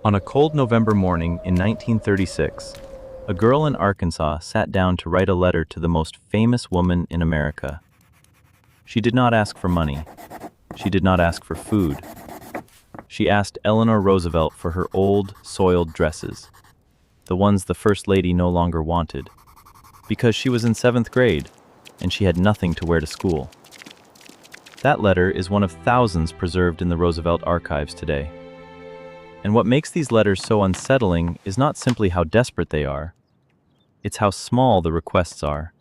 On a cold November morning in 1936, a girl in Arkansas sat down to write a letter to the most famous woman in America. She did not ask for money. She did not ask for food. She asked Eleanor Roosevelt for her old, soiled dresses, the ones the First Lady no longer wanted, because she was in 7th grade and she had nothing to wear to school. That letter is one of thousands preserved in the Roosevelt archives today. And what makes these letters so unsettling is not simply how desperate they are, it's how small the requests are.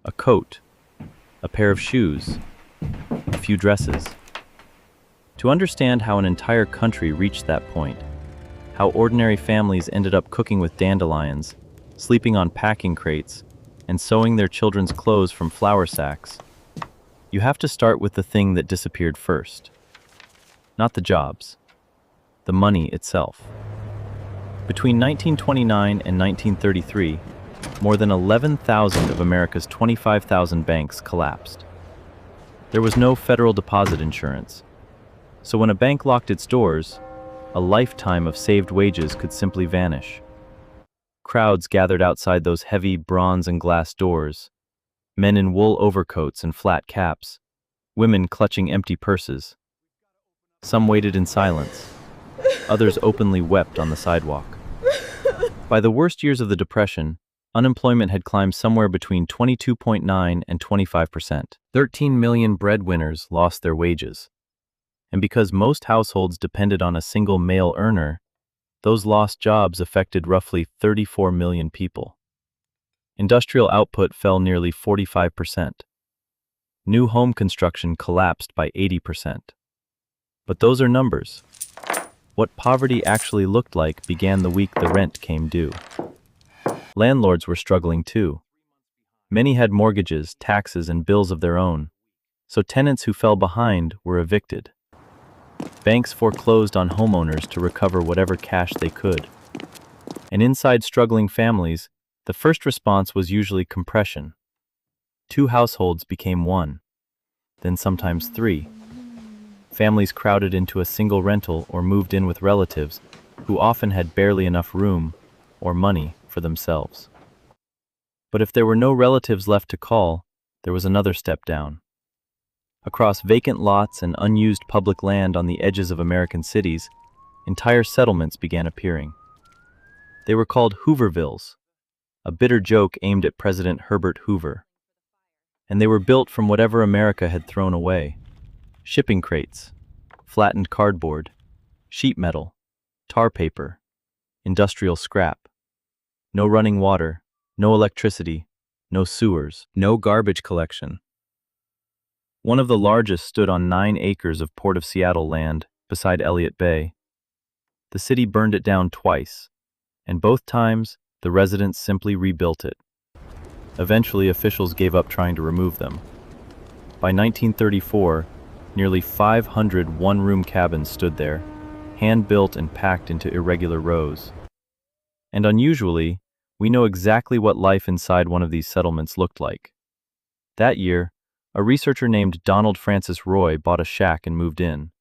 A coat, a pair of shoes, a few dresses. To understand how an entire country reached that point, how ordinary families ended up cooking with dandelions, sleeping on packing crates, and sewing their children's clothes from flour sacks, you have to start with the thing that disappeared first. Not the jobs, the money itself. Between 1929 and 1933, more than 11,000 of America's 25,000 banks collapsed. There was no federal deposit insurance, so when a bank locked its doors, a lifetime of saved wages could simply vanish. Crowds gathered outside those heavy bronze and glass doors, men in wool overcoats and flat caps, women clutching empty purses. Some waited in silence, others openly wept on the sidewalk. By the worst years of the Depression, unemployment had climbed somewhere between 22.9 and 25%. 13 million breadwinners lost their wages. And because most households depended on a single male earner, those lost jobs affected roughly 34 million people. Industrial output fell nearly 45%. New home construction collapsed by 80%. But those are numbers. What poverty actually looked like began the week the rent came due. Landlords were struggling too. Many had mortgages, taxes, and bills of their own, so tenants who fell behind were evicted. Banks foreclosed on homeowners to recover whatever cash they could. And inside struggling families, the first response was usually compression. 2 households became 1, then sometimes 3. Families crowded into a single rental or moved in with relatives who often had barely enough room or money for themselves. But if there were no relatives left to call, there was another step down. Across vacant lots and unused public land on the edges of American cities, entire settlements began appearing. They were called Hoovervilles, a bitter joke aimed at President Herbert Hoover. And they were built from whatever America had thrown away. Shipping crates, flattened cardboard, sheet metal, tar paper, industrial scrap. No running water, no electricity, no sewers, no garbage collection. One of the largest stood on 9 acres of Port of Seattle land beside Elliott Bay. The city burned it down twice, and both times the residents simply rebuilt it. Eventually, officials gave up trying to remove them. By 1934, nearly 500 one-room cabins stood there, hand-built and packed into irregular rows. And unusually, we know exactly what life inside one of these settlements looked like. That year, a researcher named Donald Francis Roy bought a shack and moved in.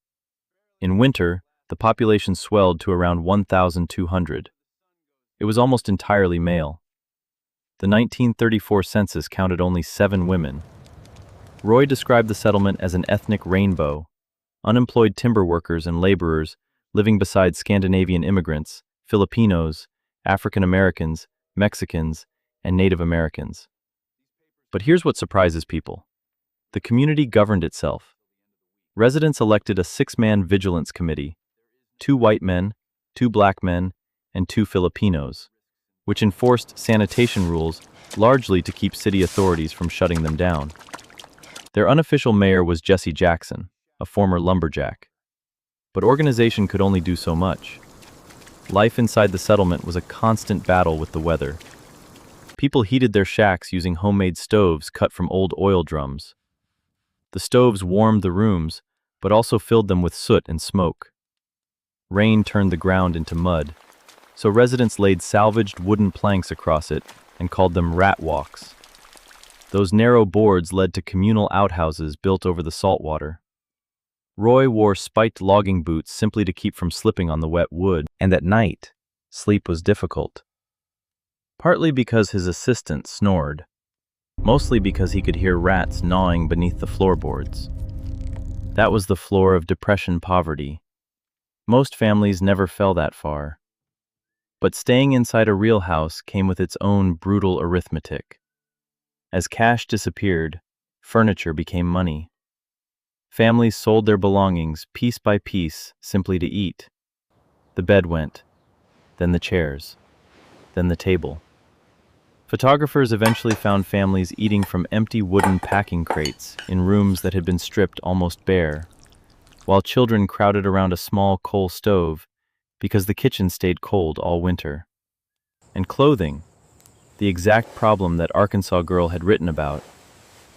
In winter, the population swelled to around 1,200. It was almost entirely male. The 1934 census counted only 7 women. Roy described the settlement as an ethnic rainbow, unemployed timber workers and laborers living beside Scandinavian immigrants, Filipinos, African Americans, Mexicans, and Native Americans. But here's what surprises people. The community governed itself. Residents elected a 6-man vigilance committee, 2 white men, 2 black men, and 2 Filipinos, which enforced sanitation rules largely to keep city authorities from shutting them down. Their unofficial mayor was Jesse Jackson, a former lumberjack. But organization could only do so much. Life inside the settlement was a constant battle with the weather. People heated their shacks using homemade stoves cut from old oil drums. The stoves warmed the rooms, but also filled them with soot and smoke. Rain turned the ground into mud, so residents laid salvaged wooden planks across it and called them rat walks. Those narrow boards led to communal outhouses built over the salt water. Roy wore spiked logging boots simply to keep from slipping on the wet wood, and at night, sleep was difficult. Partly because his assistant snored, mostly because he could hear rats gnawing beneath the floorboards. That was the floor of depression poverty. Most families never fell that far. But staying inside a real house came with its own brutal arithmetic. As cash disappeared, furniture became money. Families sold their belongings piece by piece simply to eat. The bed went, then the chairs, then the table. Photographers eventually found families eating from empty wooden packing crates in rooms that had been stripped almost bare, while children crowded around a small coal stove because the kitchen stayed cold all winter. And clothing, the exact problem that Arkansas Girl had written about,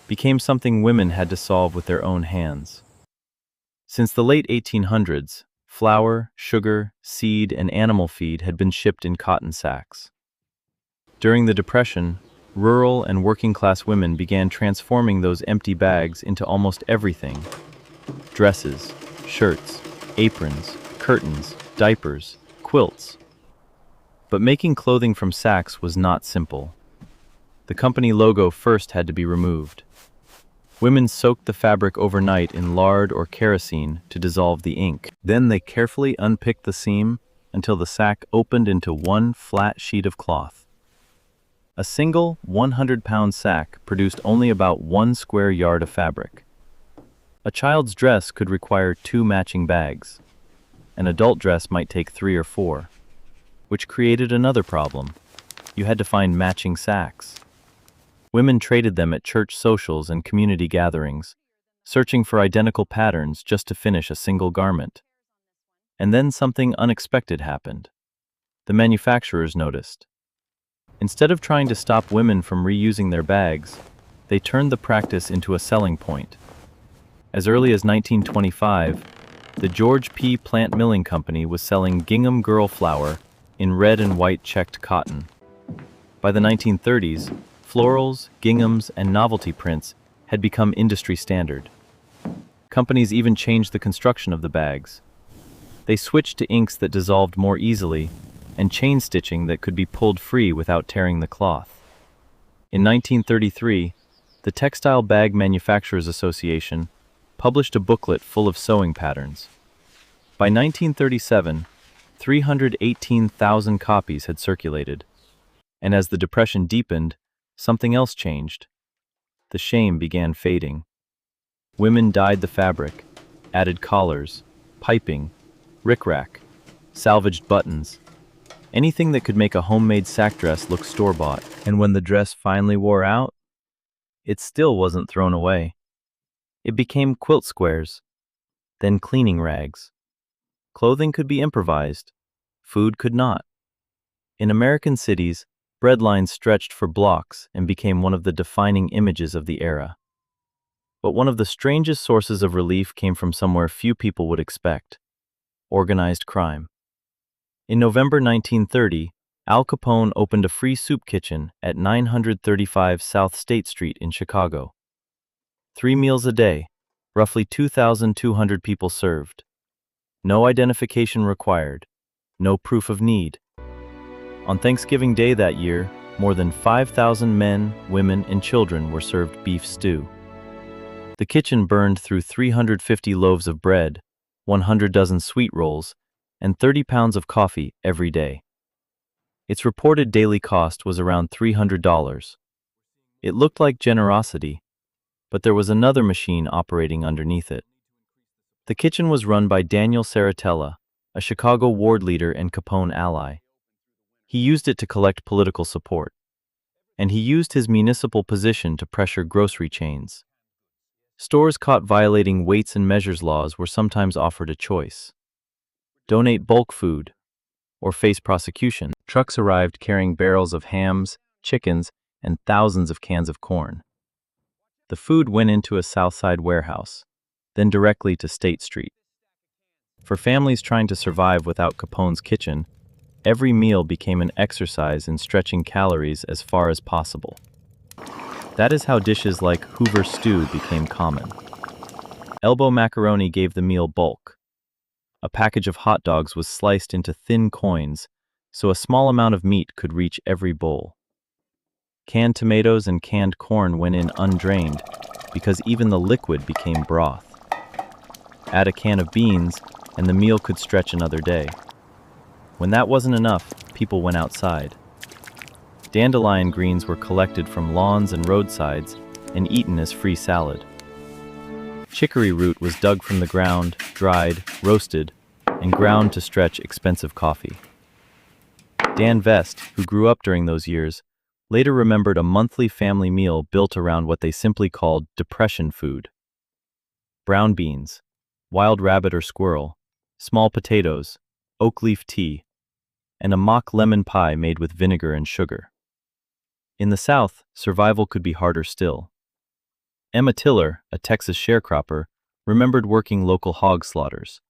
became something women had to solve with their own hands. Since the late 1800s, flour, sugar, seed, and animal feed had been shipped in cotton sacks. During the Depression, rural and working-class women began transforming those empty bags into almost everything: dresses, shirts, aprons, curtains, diapers, quilts. But making clothing from sacks was not simple. The company logo first had to be removed. Women soaked the fabric overnight in lard or kerosene to dissolve the ink. Then they carefully unpicked the seam until the sack opened into one flat sheet of cloth. A single 100-pound sack produced only about 1 square yard of fabric. A child's dress could require 2 matching bags. An adult dress might take 3 or 4, which created another problem. You had to find matching sacks. Women traded them at church socials and community gatherings, searching for identical patterns just to finish a single garment. And then something unexpected happened. The manufacturers noticed. Instead of trying to stop women from reusing their bags, they turned the practice into a selling point. As early as 1925, the George P. Plant Milling Company was selling gingham girl flour in red and white checked cotton. By the 1930s, florals, ginghams, and novelty prints had become industry standard. Companies even changed the construction of the bags. They switched to inks that dissolved more easily and chain stitching that could be pulled free without tearing the cloth. In 1933, the Textile Bag Manufacturers Association published a booklet full of sewing patterns. By 1937, 318,000 copies had circulated. And as the Depression deepened, something else changed. The shame began fading. Women dyed the fabric, added collars, piping, rickrack, salvaged buttons, anything that could make a homemade sack dress look store-bought. And when the dress finally wore out, it still wasn't thrown away. It became quilt squares, then cleaning rags. Clothing could be improvised, food could not. In American cities, breadlines stretched for blocks and became one of the defining images of the era. But one of the strangest sources of relief came from somewhere few people would expect: organized crime. In November 1930, Al Capone opened a free soup kitchen at 935 South State Street in Chicago. 3 meals a day, roughly 2,200 people served. No identification required, no proof of need. On Thanksgiving Day that year, more than 5,000 men, women, and children were served beef stew. The kitchen burned through 350 loaves of bread, 100 dozen sweet rolls, and 30 pounds of coffee every day. Its reported daily cost was around $300. It looked like generosity, but there was another machine operating underneath it. The kitchen was run by Daniel Saratella, a Chicago ward leader and Capone ally. He used it to collect political support, and he used his municipal position to pressure grocery chains. Stores caught violating weights and measures laws were sometimes offered a choice: donate bulk food or face prosecution. Trucks arrived carrying barrels of hams, chickens, and thousands of cans of corn. The food went into a Southside warehouse, then directly to State Street. For families trying to survive without Capone's kitchen, every meal became an exercise in stretching calories as far as possible. That is how dishes like Hoover stew became common. Elbow macaroni gave the meal bulk. A package of hot dogs was sliced into thin coins, so a small amount of meat could reach every bowl. Canned tomatoes and canned corn went in undrained, because even the liquid became broth. Add a can of beans, and the meal could stretch another day. When that wasn't enough, people went outside. Dandelion greens were collected from lawns and roadsides and eaten as free salad. Chicory root was dug from the ground, dried, roasted, and ground to stretch expensive coffee. Dan Vest, who grew up during those years, later remembered a monthly family meal built around what they simply called depression food. Brown beans, wild rabbit or squirrel, small potatoes, oak leaf tea, and a mock lemon pie made with vinegar and sugar. In the South, survival could be harder still. Emma Tiller, a Texas sharecropper, remembered working local hog slaughters.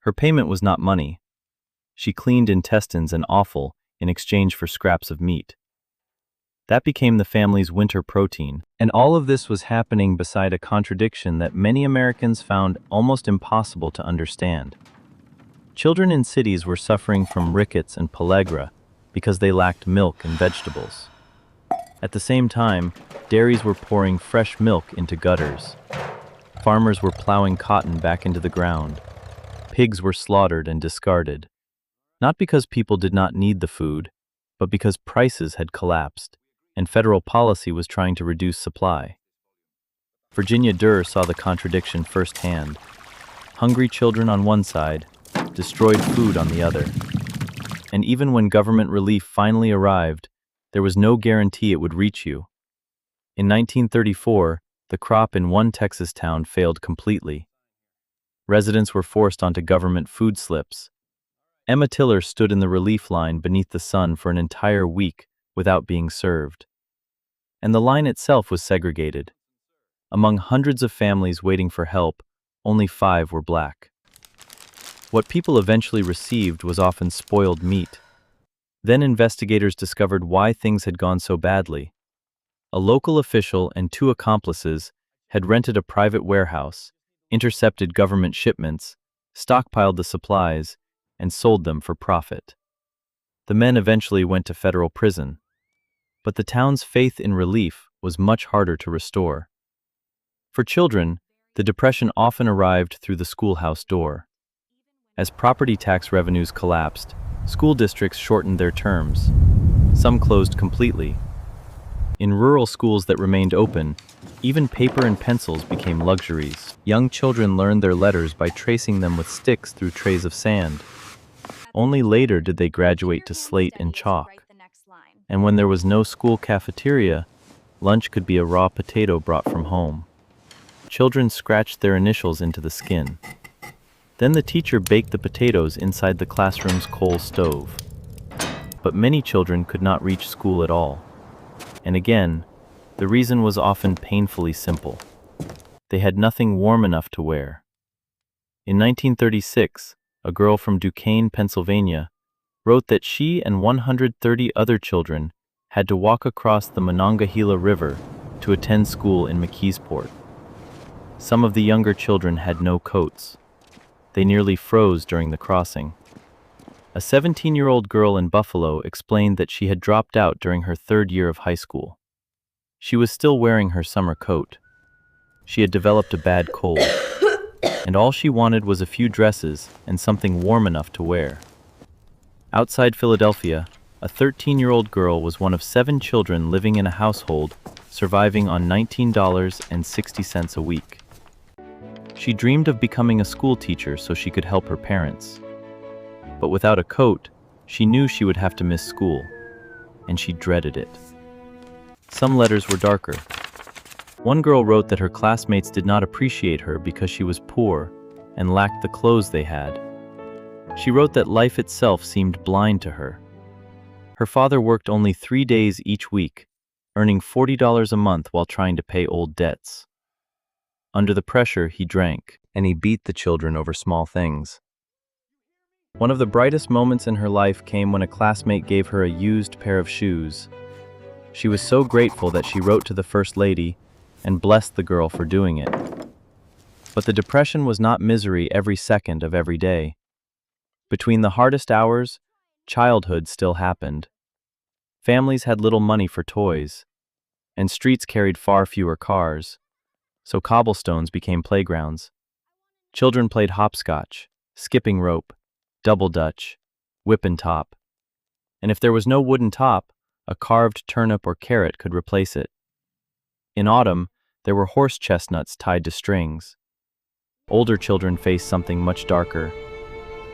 Her payment was not money. She cleaned intestines and offal in exchange for scraps of meat. That became the family's winter protein, and all of this was happening beside a contradiction that many Americans found almost impossible to understand. Children in cities were suffering from rickets and pellagra because they lacked milk and vegetables. At the same time, dairies were pouring fresh milk into gutters. Farmers were plowing cotton back into the ground. Pigs were slaughtered and discarded, not because people did not need the food, but because prices had collapsed, and federal policy was trying to reduce supply. Virginia Durr saw the contradiction firsthand. Hungry children on one side, destroyed food on the other. And even when government relief finally arrived, there was no guarantee it would reach you. In 1934, the crop in one Texas town failed completely. Residents were forced onto government food slips. Emma Tiller stood in the relief line beneath the sun for an entire week without being served. And the line itself was segregated. Among hundreds of families waiting for help, only 5 were black. What people eventually received was often spoiled meat. Then investigators discovered why things had gone so badly. A local official and 2 accomplices had rented a private warehouse, intercepted government shipments, stockpiled the supplies, and sold them for profit. The men eventually went to federal prison. But the town's faith in relief was much harder to restore. For children, the depression often arrived through the schoolhouse door. As property tax revenues collapsed, school districts shortened their terms. Some closed completely. In rural schools that remained open, even paper and pencils became luxuries. Young children learned their letters by tracing them with sticks through trays of sand. Only later did they graduate to slate and chalk. And when there was no school cafeteria, lunch could be a raw potato brought from home. Children scratched their initials into the skin. Then the teacher baked the potatoes inside the classroom's coal stove. But many children could not reach school at all. And again, the reason was often painfully simple. They had nothing warm enough to wear. In 1936, a girl from Duquesne, Pennsylvania, wrote that she and 130 other children had to walk across the Monongahela River to attend school in McKeesport. Some of the younger children had no coats. They nearly froze during the crossing. A 17-year-old girl in Buffalo explained that she had dropped out during her 3rd year of high school. She was still wearing her summer coat. She had developed a bad cold, and all she wanted was a few dresses and something warm enough to wear. Outside Philadelphia, a 13-year-old girl was one of 7 children living in a household surviving on $19.60 a week. She dreamed of becoming a school teacher so she could help her parents. But without a coat, she knew she would have to miss school, and she dreaded it. Some letters were darker. One girl wrote that her classmates did not appreciate her because she was poor and lacked the clothes they had. She wrote that life itself seemed blind to her. Her father worked only 3 days each week, earning $40 a month while trying to pay old debts. Under the pressure, he drank, and he beat the children over small things. One of the brightest moments in her life came when a classmate gave her a used pair of shoes. She was so grateful that she wrote to the First Lady and blessed the girl for doing it. But the depression was not misery every second of every day. Between the hardest hours, childhood still happened. Families had little money for toys, and streets carried far fewer cars, so cobblestones became playgrounds. Children played hopscotch, skipping rope, double dutch, whip and top. And if there was no wooden top, a carved turnip or carrot could replace it. In autumn, there were horse chestnuts tied to strings. Older children faced something much darker.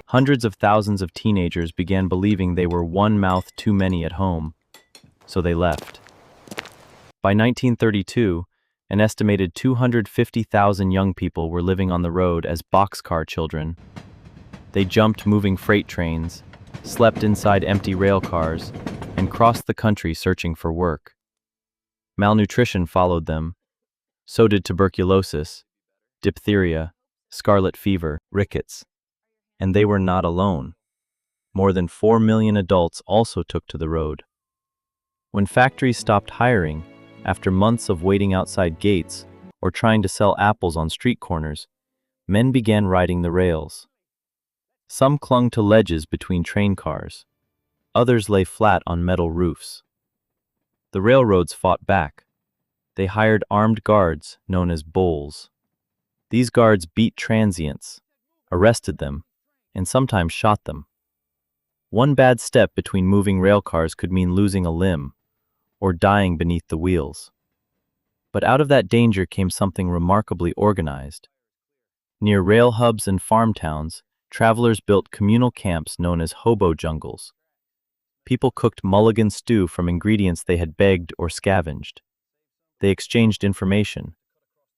Hundreds of thousands of teenagers began believing they were one mouth too many at home, so they left. By 1932, an estimated 250,000 young people were living on the road as boxcar children. They jumped moving freight trains, slept inside empty rail cars, and crossed the country searching for work. Malnutrition followed them. So did tuberculosis, diphtheria, scarlet fever, rickets. And they were not alone. More than 4 million adults also took to the road. When factories stopped hiring, after months of waiting outside gates or trying to sell apples on street corners, men began riding the rails. Some clung to ledges between train cars. Others lay flat on metal roofs. The railroads fought back. They hired armed guards known as bulls. These guards beat transients, arrested them, and sometimes shot them. One bad step between moving rail cars could mean losing a limb or dying beneath the wheels. But out of that danger came something remarkably organized. Near rail hubs and farm towns, travelers built communal camps known as hobo jungles. People cooked mulligan stew from ingredients they had begged or scavenged. They exchanged information: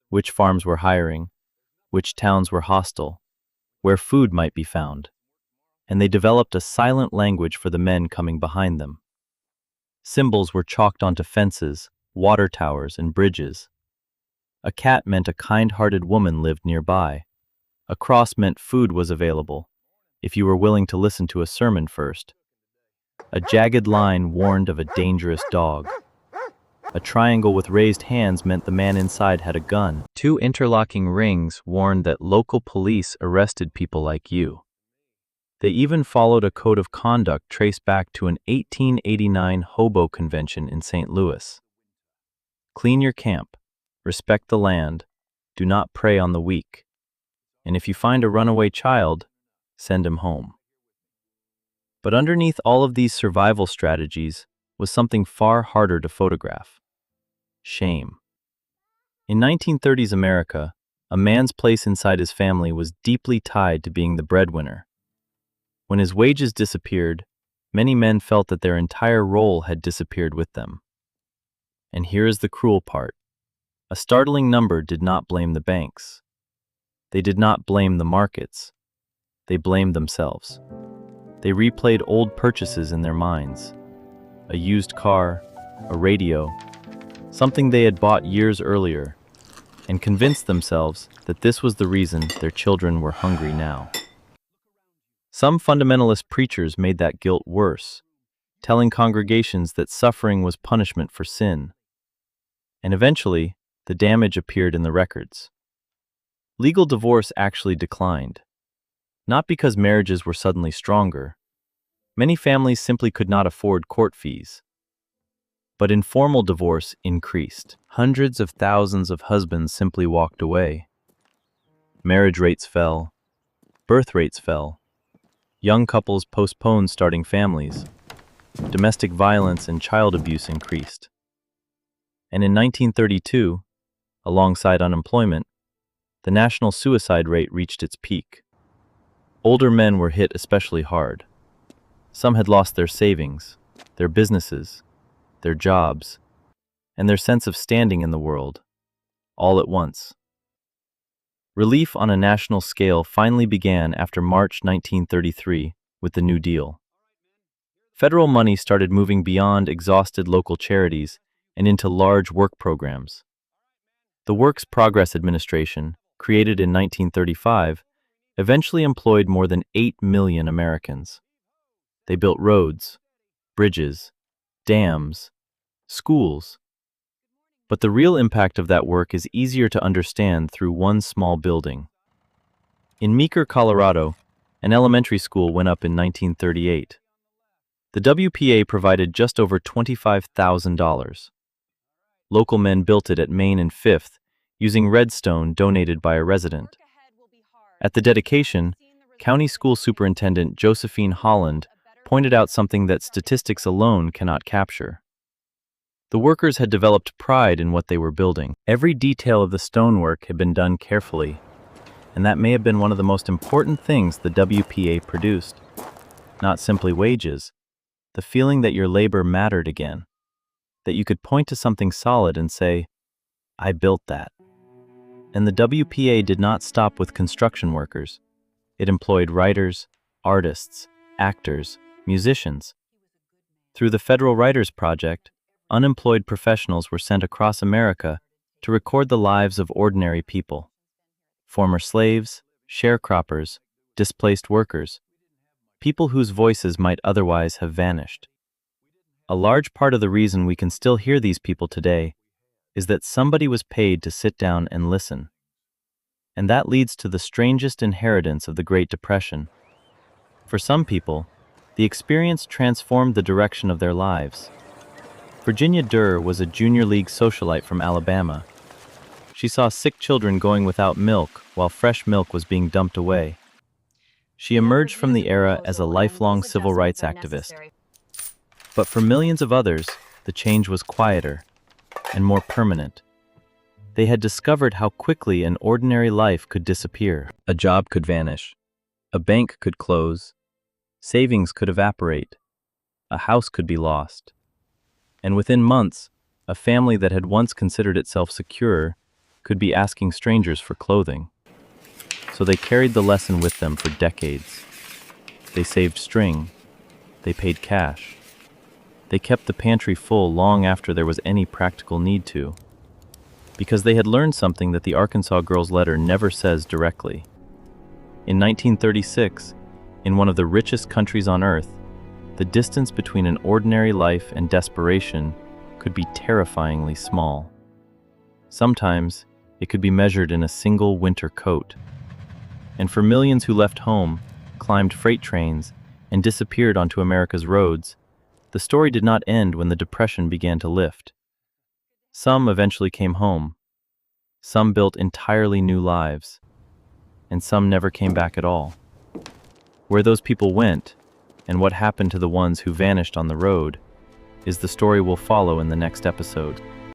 which farms were hiring, which towns were hostile, where food might be found. And they developed a silent language for the men coming behind them. Symbols were chalked onto fences, water towers, and bridges. A cat meant a kind-hearted woman lived nearby. A cross meant food was available, if you were willing to listen to a sermon first. A jagged line warned of a dangerous dog. A triangle with raised hands meant the man inside had a gun. Two interlocking rings warned that local police arrested people like you. They even followed a code of conduct traced back to an 1889 hobo convention in St. Louis. Clean your camp, respect the land, do not prey on the weak, and if you find a runaway child, send him home. But underneath all of these survival strategies was something far harder to photograph: shame. In 1930s America, a man's place inside his family was deeply tied to being the breadwinner. When his wages disappeared, many men felt that their entire role had disappeared with them. And here is the cruel part. A startling number did not blame the banks. They did not blame the markets. They blamed themselves. They replayed old purchases in their minds: a used car, a radio, something they had bought years earlier, and convinced themselves that this was the reason their children were hungry now. Some fundamentalist preachers made that guilt worse, telling congregations that suffering was punishment for sin. And eventually, the damage appeared in the records. Legal divorce actually declined. Not because marriages were suddenly stronger. Many families simply could not afford court fees. But informal divorce increased. Hundreds of thousands of husbands simply walked away. Marriage rates fell. Birth rates fell. Young couples postponed starting families. Domestic violence and child abuse increased. And in 1932, alongside unemployment, the national suicide rate reached its peak. Older men were hit especially hard. Some had lost their savings, their businesses, their jobs, and their sense of standing in the world, all at once. Relief on a national scale finally began after March 1933 with the New Deal. Federal money started moving beyond exhausted local charities and into large work programs. The Works Progress Administration, created in 1935, eventually employed more than 8 million Americans. They built roads, bridges, dams, schools. But the real impact of that work is easier to understand through one small building. In Meeker, Colorado, an elementary school went up in 1938. The WPA provided just over $25,000. Local men built it at Main and Fifth using redstone donated by a resident. At the dedication, County School Superintendent Josephine Holland pointed out something that statistics alone cannot capture. The workers had developed pride in what they were building. Every detail of the stonework had been done carefully, and that may have been one of the most important things the WPA produced. Not simply wages, the feeling that your labor mattered again, that you could point to something solid and say, "I built that." And the WPA did not stop with construction workers. It employed writers, artists, actors, musicians. Through the Federal Writers Project, unemployed professionals were sent across America to record the lives of ordinary people. Former slaves, sharecroppers, displaced workers, people whose voices might otherwise have vanished. A large part of the reason we can still hear these people today is that somebody was paid to sit down and listen. And that leads to the strangest inheritance of the Great Depression. For some people, the experience transformed the direction of their lives. Virginia Durr was a junior league socialite from Alabama. She saw sick children going without milk while fresh milk was being dumped away. She emerged from the era as a lifelong civil rights activist. But for millions of others, the change was quieter and more permanent. They had discovered how quickly an ordinary life could disappear. A job could vanish. A bank could close. Savings could evaporate. A house could be lost. And within months, a family that had once considered itself secure could be asking strangers for clothing. So they carried the lesson with them for decades. They saved string. They paid cash. They kept the pantry full long after there was any practical need to. Because they had learned something that the Arkansas girl's letter never says directly. In 1936, in one of the richest countries on earth, the distance between an ordinary life and desperation could be terrifyingly small. Sometimes, it could be measured in a single winter coat. And for millions who left home, climbed freight trains, and disappeared onto America's roads, the story did not end when the Depression began to lift. Some eventually came home. Some built entirely new lives. And some never came back at all. Where those people went, and what happened to the ones who vanished on the road, is the story we'll follow in the next episode.